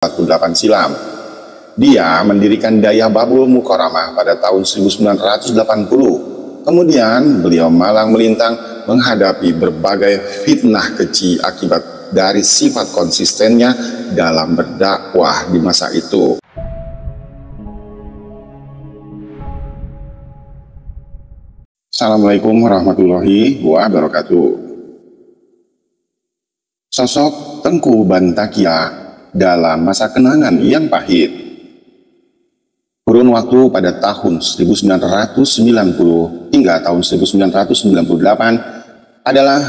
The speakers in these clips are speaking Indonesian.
1948 silam. Dia mendirikan Daya Babul Mukarramah pada tahun 1980. Kemudian beliau malang melintang menghadapi berbagai fitnah keji akibat dari sifat konsistennya dalam berdakwah di masa itu. Assalamualaikum warahmatullahi wabarakatuh. Sosok Tengku Bantakia dalam masa kenangan yang pahit. Kurun waktu pada tahun 1990 hingga tahun 1998 adalah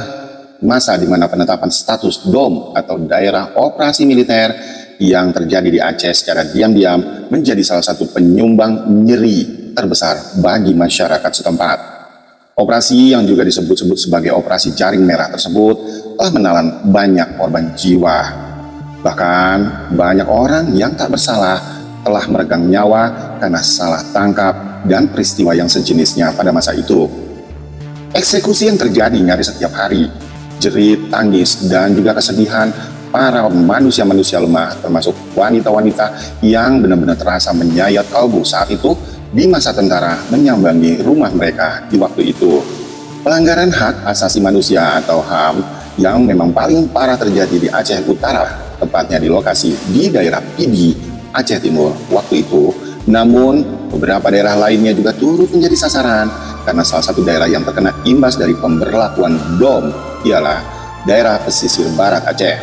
masa di mana penetapan status DOM atau Daerah Operasi Militer yang terjadi di Aceh secara diam-diam menjadi salah satu penyumbang nyeri terbesar bagi masyarakat setempat. Operasi yang juga disebut-sebut sebagai operasi jaring merah tersebut telah menelan banyak korban jiwa. Bahkan banyak orang yang tak bersalah telah meregang nyawa karena salah tangkap dan peristiwa yang sejenisnya pada masa itu. Eksekusi yang terjadi nyaris setiap hari, jerit, tangis, dan juga kesedihan para manusia-manusia lemah, termasuk wanita-wanita yang benar-benar terasa menyayat kalbu saat itu di masa tentara menyambangi rumah mereka di waktu itu. Pelanggaran hak asasi manusia atau HAM yang memang paling parah terjadi di Aceh Utara, tepatnya di lokasi di daerah Pidi, Aceh Timur waktu itu. Namun beberapa daerah lainnya juga turut menjadi sasaran karena salah satu daerah yang terkena imbas dari pemberlakuan DOM ialah daerah pesisir barat Aceh,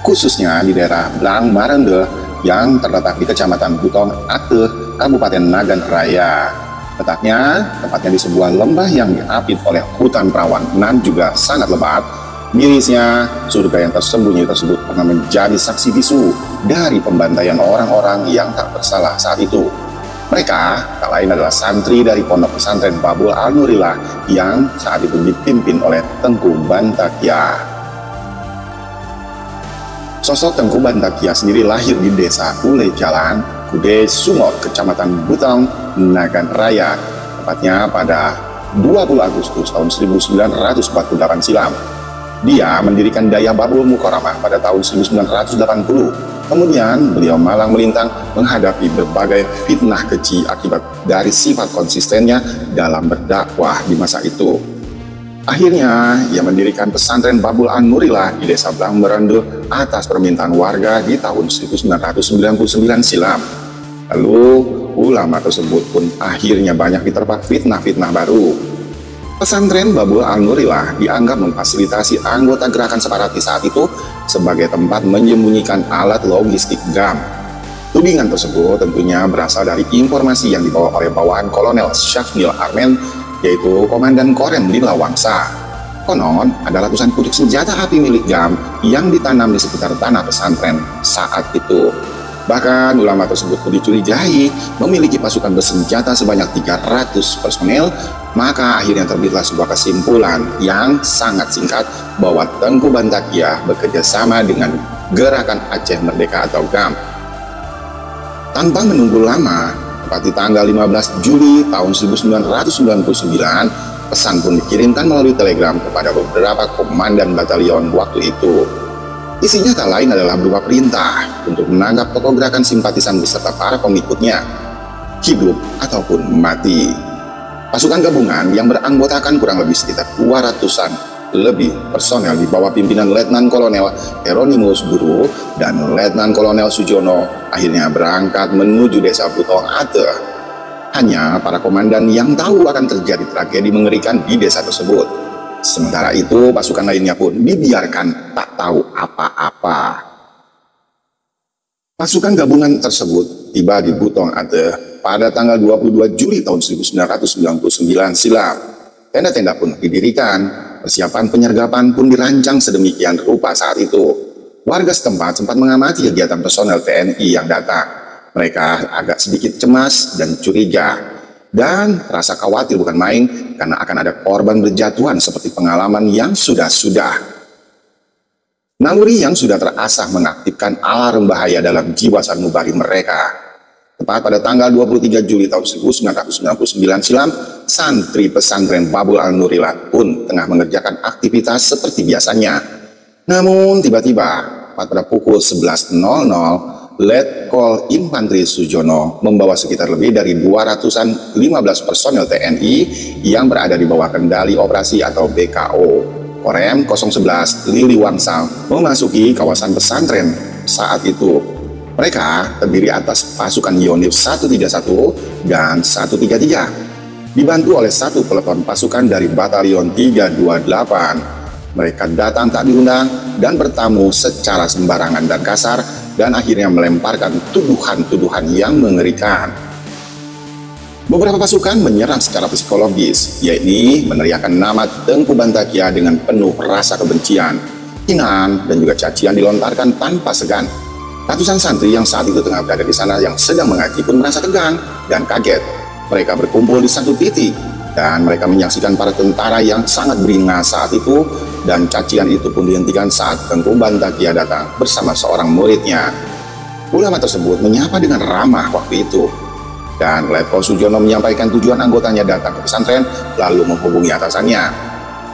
khususnya di daerah Blang Marende yang terletak di Kecamatan Butong Ateh, Kabupaten Nagan Raya. Tepatnya di sebuah lembah yang diapit oleh hutan perawan dan juga sangat lebat. Mirisnya, surga yang tersembunyi tersebut pernah menjadi saksi bisu dari pembantaian orang-orang yang tak bersalah saat itu. Mereka tak lain adalah santri dari Pondok Pesantren Babul Al-Nurillah yang saat itu dipimpin oleh Tengku Bantakia. Sosok Tengku Bantakia sendiri lahir di desa Ule Jalan, Kude Sumot, Kecamatan Butong, Nagan Raya, tepatnya pada 20 Agustus tahun 1948 silam. Dia mendirikan Daya Babul Mukarramah pada tahun 1980. Kemudian beliau malang melintang menghadapi berbagai fitnah keji akibat dari sifat konsistennya dalam berdakwah di masa itu. Akhirnya, ia mendirikan pesantren Babul An-Nurillah di Desa Blang Marende atas permintaan warga di tahun 1999 silam. Lalu, ulama tersebut pun akhirnya banyak diterpa fitnah-fitnah baru. Pesantren Babul Al-Nurillah dianggap memfasilitasi anggota gerakan separatis saat itu sebagai tempat menyembunyikan alat logistik GAM. Tudingan tersebut tentunya berasal dari informasi yang dibawa oleh bawahan Kolonel Syafnil Armen, yaitu Komandan Korem Lila Wangsa. Konon ada ratusan pucuk senjata api milik GAM yang ditanam di sekitar tanah pesantren saat itu. Bahkan ulama tersebut pun dicurigai memiliki pasukan bersenjata sebanyak 300 personel. Maka akhirnya terbitlah sebuah kesimpulan yang sangat singkat bahwa Tengku Bantakia bekerja sama dengan Gerakan Aceh Merdeka atau GAM. Tanpa menunggu lama, tepat di tanggal 15 Juli tahun 1999, pesan pun dikirimkan melalui telegram kepada beberapa komandan batalion waktu itu. Isinya tak lain adalah berupa perintah untuk menangkap tokoh gerakan simpatisan beserta para pengikutnya, hidup ataupun mati. Pasukan gabungan yang beranggotakan kurang lebih sekitar 200-an lebih personel di bawah pimpinan Letnan Kolonel Hieronymus Guru dan Letnan Kolonel Sujono akhirnya berangkat menuju desa Butong Ateh. Hanya para komandan yang tahu akan terjadi tragedi mengerikan di desa tersebut. Sementara itu pasukan lainnya pun dibiarkan tak tahu apa-apa. Pasukan gabungan tersebut tiba di Butong Ateh pada tanggal 22 Juli tahun 1999 silam. Tenda-tenda pun didirikan, persiapan penyergapan pun dirancang sedemikian rupa saat itu. Warga setempat sempat mengamati kegiatan personel TNI yang datang. Mereka agak sedikit cemas dan curiga. Dan rasa khawatir bukan main karena akan ada korban berjatuhan seperti pengalaman yang sudah-sudah. Naluri yang sudah terasah mengaktifkan alarm bahaya dalam jiwa sanubari mereka. Tepat pada tanggal 23 Juli tahun 1999 silam, santri pesantren Babul Al-Nurillah pun tengah mengerjakan aktivitas seperti biasanya. Namun tiba-tiba pada pukul 11.00 Letkol Infantri Sujono membawa sekitar lebih dari 215 personel TNI yang berada di bawah kendali operasi atau BKO. Korem 011 Lili Wangsa memasuki kawasan pesantren saat itu. Mereka terdiri atas pasukan Yonif 131 dan 133, dibantu oleh satu peleton pasukan dari Batalion 328. Mereka datang tak diundang dan bertamu secara sembarangan dan kasar, dan akhirnya melemparkan tuduhan-tuduhan yang mengerikan. Beberapa pasukan menyerang secara psikologis, yakni meneriakkan nama Tengku Bantakia dengan penuh rasa kebencian, hinaan, dan juga cacian dilontarkan tanpa segan. Ratusan santri yang saat itu tengah berada di sana yang sedang mengaji pun merasa tegang dan kaget. Mereka berkumpul di satu titik, dan mereka menyaksikan para tentara yang sangat beringas saat itu, dan cacian itu pun dihentikan saat Tengku Bantakia datang bersama seorang muridnya. Ulama tersebut menyapa dengan ramah waktu itu, dan Letkol Sujono menyampaikan tujuan anggotanya datang ke pesantren lalu menghubungi atasannya.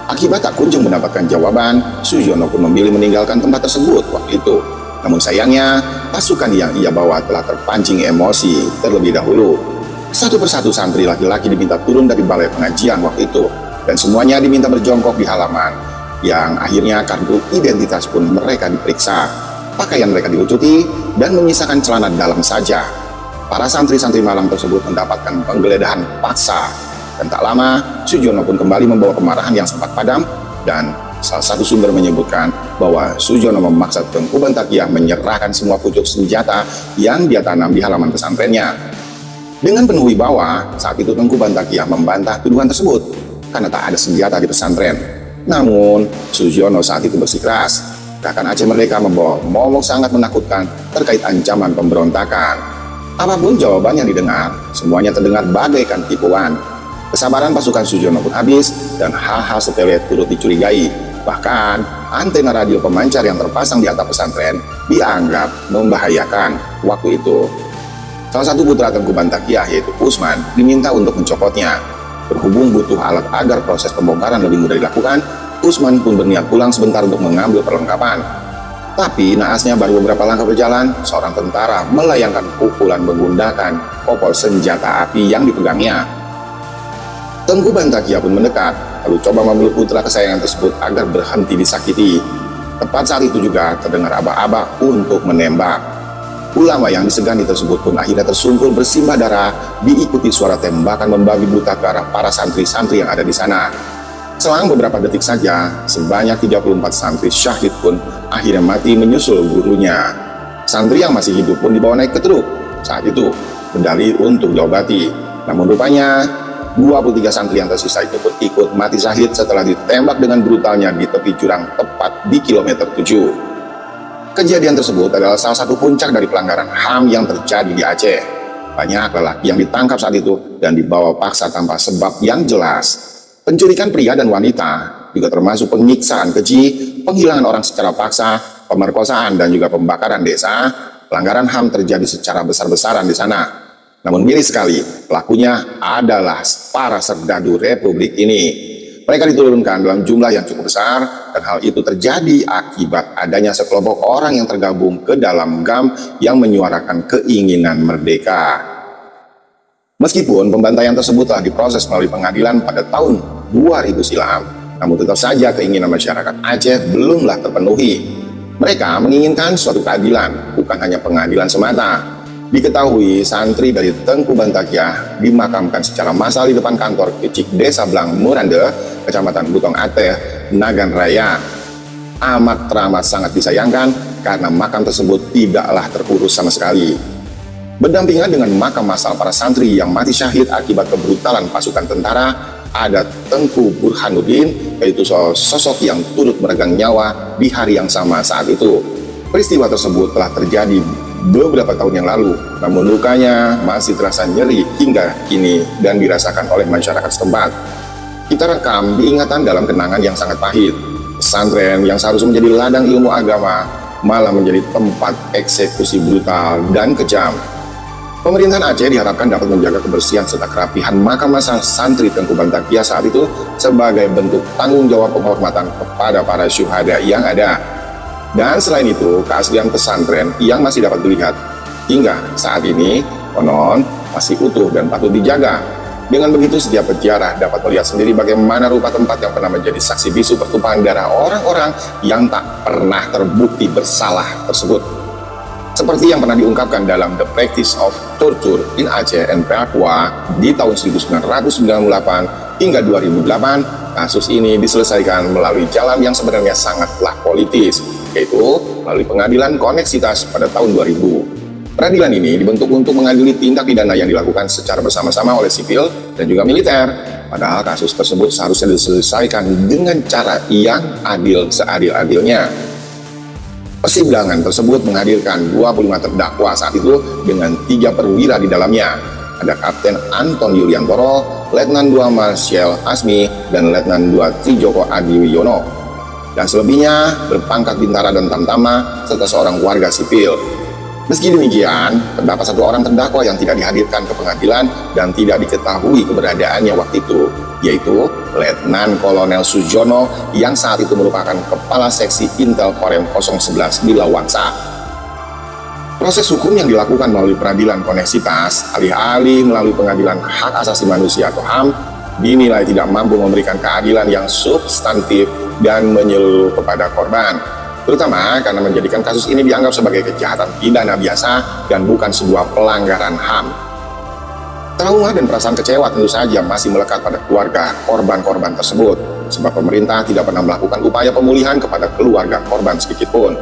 Akibat tak kunjung mendapatkan jawaban, Sujono pun memilih meninggalkan tempat tersebut waktu itu. Namun sayangnya, pasukan yang ia bawa telah terpancing emosi terlebih dahulu. Satu persatu santri laki-laki diminta turun dari balai pengajian waktu itu, dan semuanya diminta berjongkok di halaman, yang akhirnya kartu identitas pun mereka diperiksa. Pakaian mereka dilucuti dan menyisakan celana dalam saja. Para santri-santri malang tersebut mendapatkan penggeledahan paksa, dan tak lama Sujono pun kembali membawa kemarahan yang sempat padam, dan salah satu sumber menyebutkan bahwa Sujono memaksa Tengku Bantakia menyerahkan semua pucuk senjata yang dia tanam di halaman pesantrennya. Dengan penuh wibawa, saat itu Tengku Bantakia membantah tuduhan tersebut karena tak ada senjata di pesantren. Namun, Sujono saat itu bersikeras. Gerakan Aceh Merdeka membawa momok sangat menakutkan terkait ancaman pemberontakan. Apapun jawaban yang didengar, semuanya terdengar bagaikan tipuan. Kesabaran pasukan Sujono pun habis, dan hal-hal sepele turut dicurigai. Bahkan, antena radio pemancar yang terpasang di atap pesantren dianggap membahayakan waktu itu. Salah satu putra Tengku Bantakia, yaitu Usman, diminta untuk mencopotnya. Berhubung butuh alat agar proses pembongkaran lebih mudah dilakukan, Usman pun berniat pulang sebentar untuk mengambil perlengkapan. Tapi naasnya baru beberapa langkah berjalan, seorang tentara melayangkan pukulan menggunakan kopol senjata api yang dipegangnya. Tengku Bantakia pun mendekat, lalu coba memeluk putra kesayangan tersebut agar berhenti disakiti. Tepat saat itu juga terdengar aba-aba untuk menembak. Ulama yang disegani tersebut pun akhirnya tersungkur bersimbah darah, diikuti suara tembakan membabi buta ke arah para santri-santri yang ada di sana. Selang beberapa detik saja, sebanyak 34 santri syahid pun akhirnya mati menyusul gurunya. Santri yang masih hidup pun dibawa naik ke truk. Saat itu, berdalih untuk diobati. Namun rupanya, 23 santri yang tersisa itu pun ikut mati syahid setelah ditembak dengan brutalnya di tepi jurang tepat di kilometer 7. Kejadian tersebut adalah salah satu puncak dari pelanggaran HAM yang terjadi di Aceh. Banyak lelaki yang ditangkap saat itu dan dibawa paksa tanpa sebab yang jelas. Pencurikan pria dan wanita juga termasuk penyiksaan keji, penghilangan orang secara paksa, pemerkosaan, dan juga pembakaran desa. Pelanggaran HAM terjadi secara besar-besaran di sana. Namun miris sekali, pelakunya adalah para serdadu Republik ini. Mereka diturunkan dalam jumlah yang cukup besar, dan hal itu terjadi akibat adanya sekelompok orang yang tergabung ke dalam GAM yang menyuarakan keinginan merdeka. Meskipun pembantaian tersebut telah diproses melalui pengadilan pada tahun 2000 silam, namun tetap saja keinginan masyarakat Aceh belumlah terpenuhi. Mereka menginginkan suatu keadilan, bukan hanya pengadilan semata. Diketahui santri dari Tengku Bantakia dimakamkan secara massal di depan kantor kecik Desa Blang Murande, Kecamatan Butong Ateh, Nagan Raya. Teramat sangat disayangkan karena makam tersebut tidaklah terurus sama sekali. Berdampingan dengan makam massal para santri yang mati syahid akibat kebrutalan pasukan tentara, ada Tengku Burhanuddin, yaitu sosok yang turut meregang nyawa di hari yang sama saat itu. Peristiwa tersebut telah terjadi beberapa tahun yang lalu, namun lukanya masih terasa nyeri hingga kini dan dirasakan oleh masyarakat setempat. Kita rekam diingatan dalam kenangan yang sangat pahit. Pesantren yang seharusnya menjadi ladang ilmu agama malah menjadi tempat eksekusi brutal dan kejam. Pemerintahan Aceh diharapkan dapat menjaga kebersihan serta kerapihan makam massal santri Tengku Bantakia saat itu sebagai bentuk tanggung jawab penghormatan kepada para syuhada yang ada. Dan selain itu, keaslian pesantren yang masih dapat dilihat hingga saat ini konon masih utuh dan patut dijaga. Dengan begitu, setiap peziarah dapat melihat sendiri bagaimana rupa tempat yang pernah menjadi saksi bisu pertumpahan darah orang-orang yang tak pernah terbukti bersalah tersebut. Seperti yang pernah diungkapkan dalam The Practice of Torture in Aceh and Papua di tahun 1998 hingga 2008, kasus ini diselesaikan melalui jalan yang sebenarnya sangatlah politis, yaitu melalui pengadilan koneksitas pada tahun 2000. Peradilan ini dibentuk untuk mengadili tindak pidana yang dilakukan secara bersama-sama oleh sipil dan juga militer. Padahal kasus tersebut seharusnya diselesaikan dengan cara yang adil seadil-adilnya. Persidangan tersebut menghadirkan 25 terdakwa saat itu dengan 3 perwira di dalamnya. Ada Kapten Anton Yuliantoro, Letnan 2 Marshal Asmi, dan Letnan 2 Trijoko Adiwiono. Dan selebihnya berpangkat bintara dan tamtama serta seorang warga sipil. Meski demikian, terdapat 1 orang terdakwa yang tidak dihadirkan ke pengadilan dan tidak diketahui keberadaannya waktu itu, yaitu Letnan Kolonel Sujono yang saat itu merupakan Kepala Seksi Intel Korem 011 di Lawangsa. Proses hukum yang dilakukan melalui peradilan koneksitas, alih-alih melalui pengadilan hak asasi manusia atau HAM, dinilai tidak mampu memberikan keadilan yang substantif dan menyeluruh kepada korban. Terutama karena menjadikan kasus ini dianggap sebagai kejahatan pidana biasa dan bukan sebuah pelanggaran HAM. Trauma dan perasaan kecewa tentu saja masih melekat pada keluarga korban-korban tersebut, sebab pemerintah tidak pernah melakukan upaya pemulihan kepada keluarga korban sedikitpun.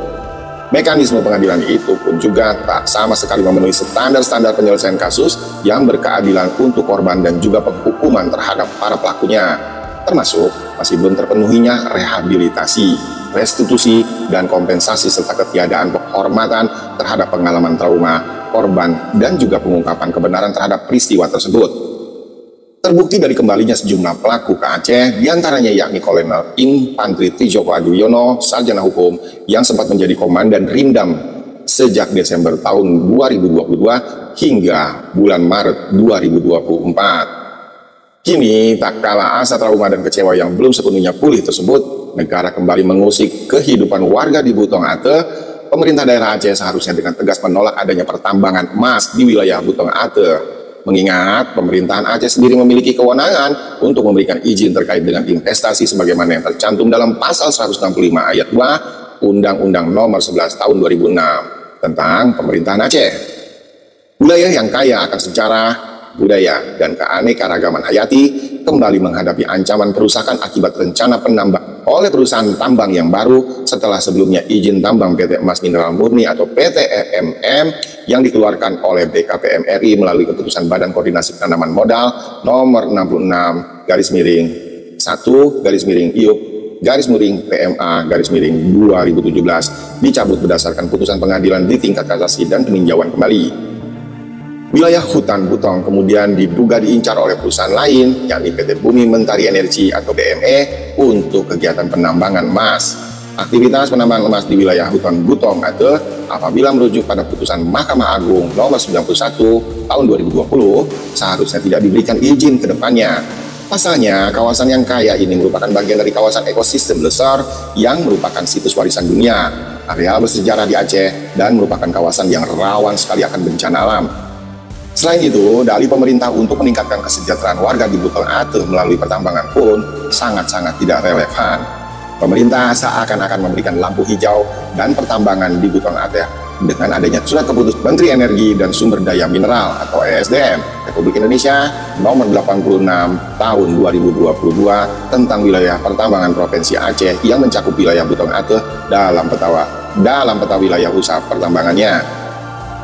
Mekanisme pengadilan itu pun juga tak sama sekali memenuhi standar-standar penyelesaian kasus yang berkeadilan untuk korban dan juga penghukuman terhadap para pelakunya, termasuk masih belum terpenuhinya rehabilitasi, restitusi, dan kompensasi serta ketiadaan penghormatan terhadap pengalaman trauma korban dan juga pengungkapan kebenaran terhadap peristiwa tersebut. Terbukti dari kembalinya sejumlah pelaku ke Aceh, diantaranya yakni Kolonel Infantri Trijoko Adiwiono, sarjana hukum yang sempat menjadi komandan Rindam sejak Desember tahun 2022 hingga bulan Maret 2024. Kini, tak kalah asa trauma dan kecewa yang belum sepenuhnya pulih tersebut, negara kembali mengusik kehidupan warga di Butong Ate. Pemerintah daerah Aceh seharusnya dengan tegas menolak adanya pertambangan emas di wilayah Butong Ate. Mengingat pemerintahan Aceh sendiri memiliki kewenangan untuk memberikan izin terkait dengan investasi sebagaimana yang tercantum dalam pasal 165 ayat 2 Undang-Undang Nomor 11 Tahun 2006 tentang pemerintahan Aceh. Wilayah yang kaya akan sejarah, budaya, dan keanekaragaman hayati kembali menghadapi ancaman perusakan akibat rencana penambang oleh perusahaan tambang yang baru setelah sebelumnya izin tambang PT Emas Mineral Murni atau PT EMM yang dikeluarkan oleh BKPM RI melalui keputusan Badan Koordinasi Penanaman Modal nomor 66/1/IUP/PMA/2017 dicabut berdasarkan putusan pengadilan di tingkat kasasi dan peninjauan kembali. Wilayah hutan Butong kemudian diduga diincar oleh perusahaan lain, yakni PT Bumi Mentari Energi atau BME untuk kegiatan penambangan emas. Aktivitas penambangan emas di wilayah hutan Butong Ate apabila merujuk pada putusan Mahkamah Agung nomor 91 tahun 2020 seharusnya tidak diberikan izin ke depannya. Pasalnya, kawasan yang kaya ini merupakan bagian dari kawasan ekosistem besar yang merupakan situs warisan dunia, areal bersejarah di Aceh, dan merupakan kawasan yang rawan sekali akan bencana alam. Selain itu, dalih pemerintah untuk meningkatkan kesejahteraan warga di Butong Ate melalui pertambangan pun sangat-sangat tidak relevan. Pemerintah seakan-akan memberikan lampu hijau dan pertambangan di Butong Ate dengan adanya surat keputusan Menteri Energi dan Sumber Daya Mineral atau ESDM Republik Indonesia nomor 86 tahun 2022 tentang wilayah pertambangan Provinsi Aceh yang mencakup wilayah Butong Ate dalam peta wilayah usaha pertambangannya.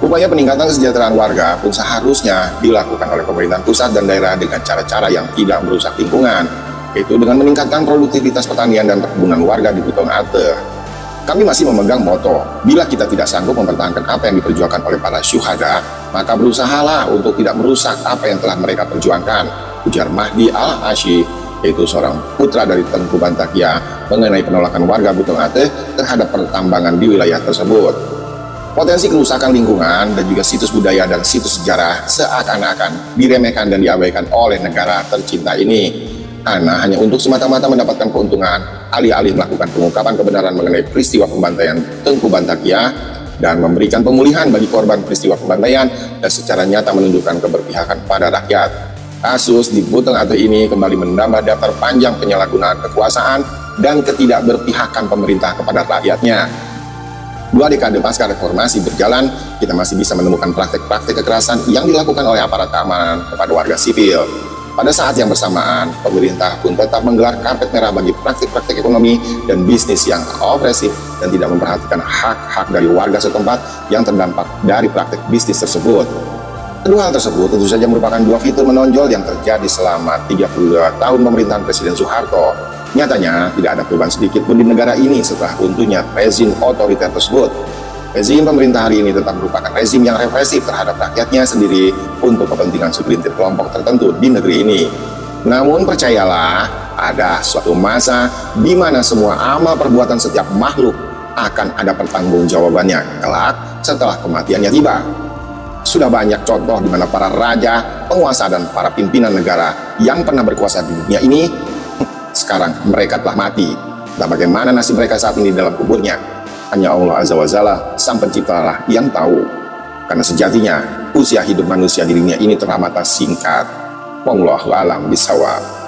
Upaya peningkatan kesejahteraan warga pun seharusnya dilakukan oleh pemerintah pusat dan daerah dengan cara-cara yang tidak merusak lingkungan, yaitu dengan meningkatkan produktivitas pertanian dan perkebunan warga di Butong Ate. Kami masih memegang moto, bila kita tidak sanggup mempertahankan apa yang diperjuangkan oleh para syuhada, maka berusahalah untuk tidak merusak apa yang telah mereka perjuangkan, ujar Mahdi Al-Hashi, yaitu seorang putra dari Tengku Bantakia, mengenai penolakan warga Butong Ate terhadap pertambangan di wilayah tersebut. Potensi kerusakan lingkungan dan juga situs budaya dan situs sejarah seakan-akan diremehkan dan diabaikan oleh negara tercinta ini, karena hanya untuk semata-mata mendapatkan keuntungan, alih-alih melakukan pengungkapan kebenaran mengenai peristiwa pembantaian Tengku Bantakia dan memberikan pemulihan bagi korban peristiwa pembantaian dan secara nyata menunjukkan keberpihakan pada rakyat. Kasus di Buteng Atuh ini kembali menambah daftar panjang penyalahgunaan kekuasaan dan ketidakberpihakan pemerintah kepada rakyatnya. 2 dekade pasca reformasi berjalan, kita masih bisa menemukan praktek-praktek kekerasan yang dilakukan oleh aparat keamanan kepada warga sipil. Pada saat yang bersamaan, pemerintah pun tetap menggelar karpet merah bagi praktik-praktik ekonomi dan bisnis yang opresif dan tidak memperhatikan hak-hak dari warga setempat yang terdampak dari praktik bisnis tersebut. Kedua hal tersebut tentu saja merupakan 2 fitur menonjol yang terjadi selama 32 tahun pemerintahan Presiden Soeharto. Nyatanya, tidak ada perubahan sedikit pun di negara ini setelah runtuhnya rezim otoriter tersebut. Rezim pemerintah hari ini tetap merupakan rezim yang represif terhadap rakyatnya sendiri untuk kepentingan segelintir kelompok tertentu di negeri ini. Namun percayalah, ada suatu masa di mana semua amal perbuatan setiap makhluk akan ada pertanggungjawabannya kelak setelah kematiannya tiba. Sudah banyak contoh di mana para raja, penguasa, dan para pimpinan negara yang pernah berkuasa di dunia ini, sekarang mereka telah mati. Dan bagaimana nasib mereka saat ini dalam kuburnya? Hanya Allah Azza wa Jalla, Sang Penciptalah yang tahu. Karena sejatinya, usia hidup manusia di dunia ini teramat singkat. Wallahu a'lam bishawab.